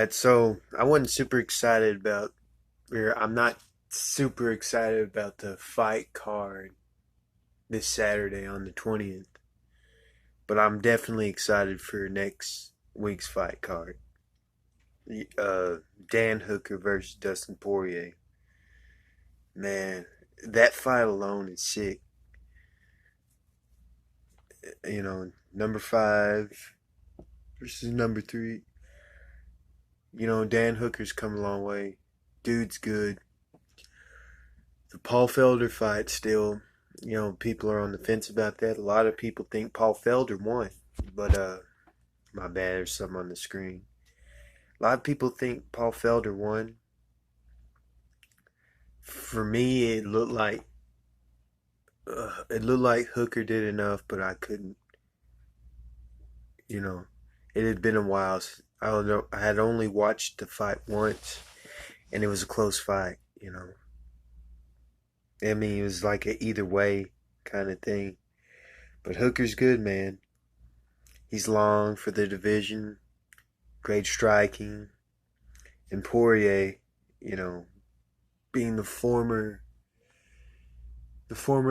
Alright, so I wasn't super excited about, or I'm not super excited about the fight card this Saturday on the 20th, but I'm definitely excited for next week's fight card. Uh, Dan Hooker versus Dustin Poirier. Man, that fight alone is sick. Number five versus number three. Dan Hooker's come a long way. Dude's good. The Paul Felder fight still, people are on the fence about that. A lot of people think Paul Felder won, but my bad, there's something on the screen. A lot of people think Paul Felder won. For me, it looked like Hooker did enough, but I couldn't. You know, it had been a while. I don't know. I had only watched the fight once, and it was a close fight. I mean, it was like a either way kind of thing. But Hooker's good, man. He's long for the division, great striking, and Poirier, you know, being the former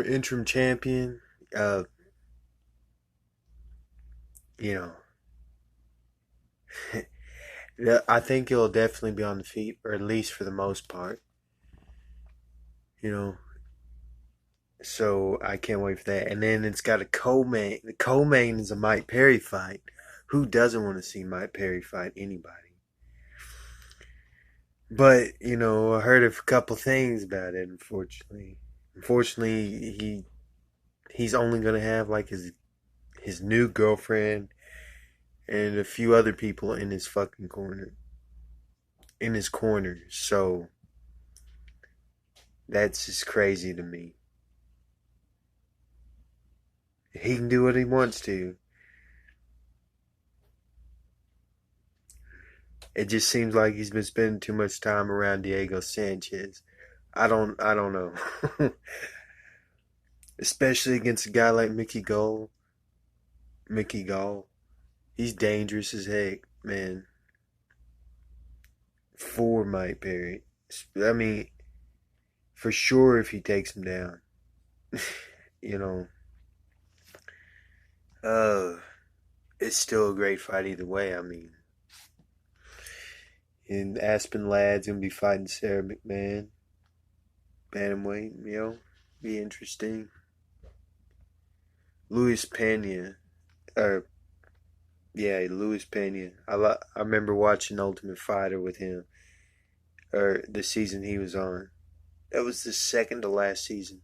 interim champion, uh, you know, I think he'll definitely be on the feet, or at least for the most part, you know. So I can't wait for that. And then it's got a co-main. The co-main is a Mike Perry fight. Who doesn't want to see Mike Perry fight anybody? But I heard a couple things about it. Unfortunately, he's only gonna have like his new girlfriend and a few other people in his fucking corner. In his corner. So that's just crazy to me. He can do what he wants to. It just seems like he's been spending too much time around Diego Sanchez. I don't know. Especially against a guy like Mickey Gall. Mickey Gall. He's dangerous as heck, man. For Mike Perry. I mean, for sure if he takes him down. you know, uh, it's still a great fight either way. I mean, and Aspen Ladd's gonna be fighting Sarah McMahon, bantamweight. Be interesting. Luis Pena, or yeah, Luis Pena. I remember watching Ultimate Fighter with him, or the season he was on. That was the second to last season.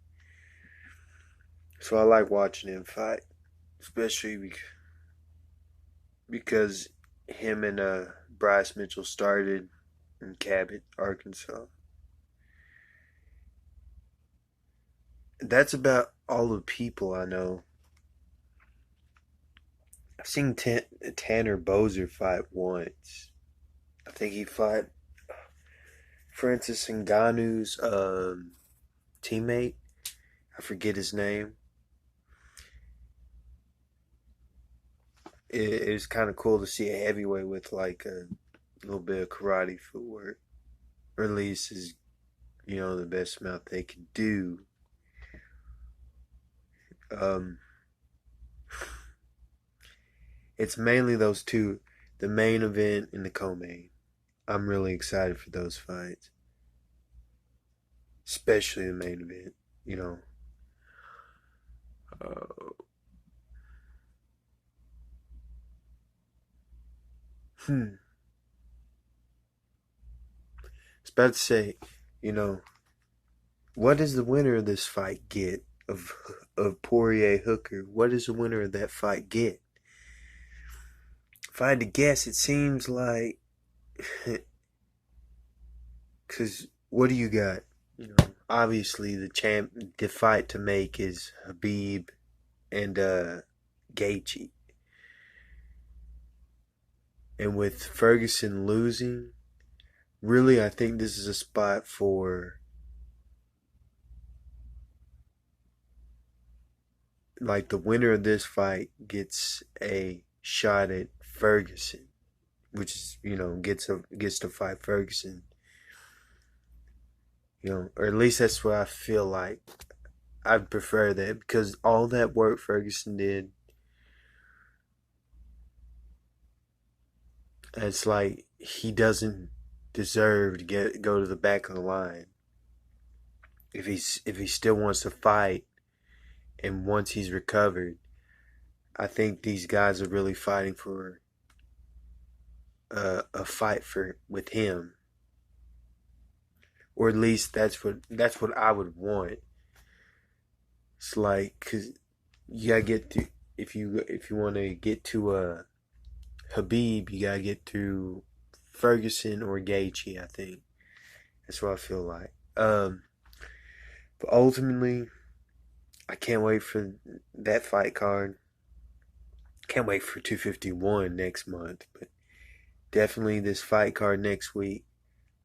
So I like watching him fight, especially because him and Bryce Mitchell started in Cabot, Arkansas. That's about all the people I know. I've seen Tanner Bozer fight once. I think he fought Francis Ngannou's teammate. I forget his name. It was kind of cool to see a heavyweight with like a little bit of karate footwork, or at least is the best amount they could do. Um, it's mainly those two, the main event and the co-main. I'm really excited for those fights, especially the main event. You know, uh, hmm. I was about to say, you know, what does the winner of this fight get of Poirier Hooker? What does the winner of that fight get? If I had to guess, it seems like, because what do you got? Obviously the fight to make is Habib and Gaethje, and with Ferguson losing, really I think this is a spot for like the winner of this fight gets a shot at Ferguson which is, gets to fight Ferguson. Or at least that's what I feel like. I'd prefer that because all that work Ferguson did, it's like he doesn't deserve to go to the back of the line. If he still wants to fight and once he's recovered, I think these guys are really fighting for a fight for with him, or at least that's what I would want. It's like because you gotta get to if you want to get to Habib, you gotta get to Ferguson or Gaethje. I think that's what I feel like. But ultimately, I can't wait for that fight card. Can't wait for 251 next month, but definitely this fight card next week.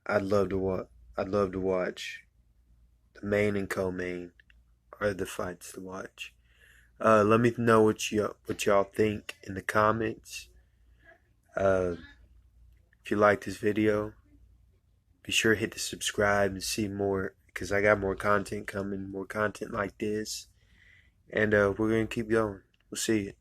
I'd love to watch. I'd love to watch. The main and co-main are the fights to watch. Let me know what y'all think in the comments. Uh, if you like this video, be sure to hit the subscribe and see more because I got more content coming, more content like this, and we're gonna keep going. We'll see you.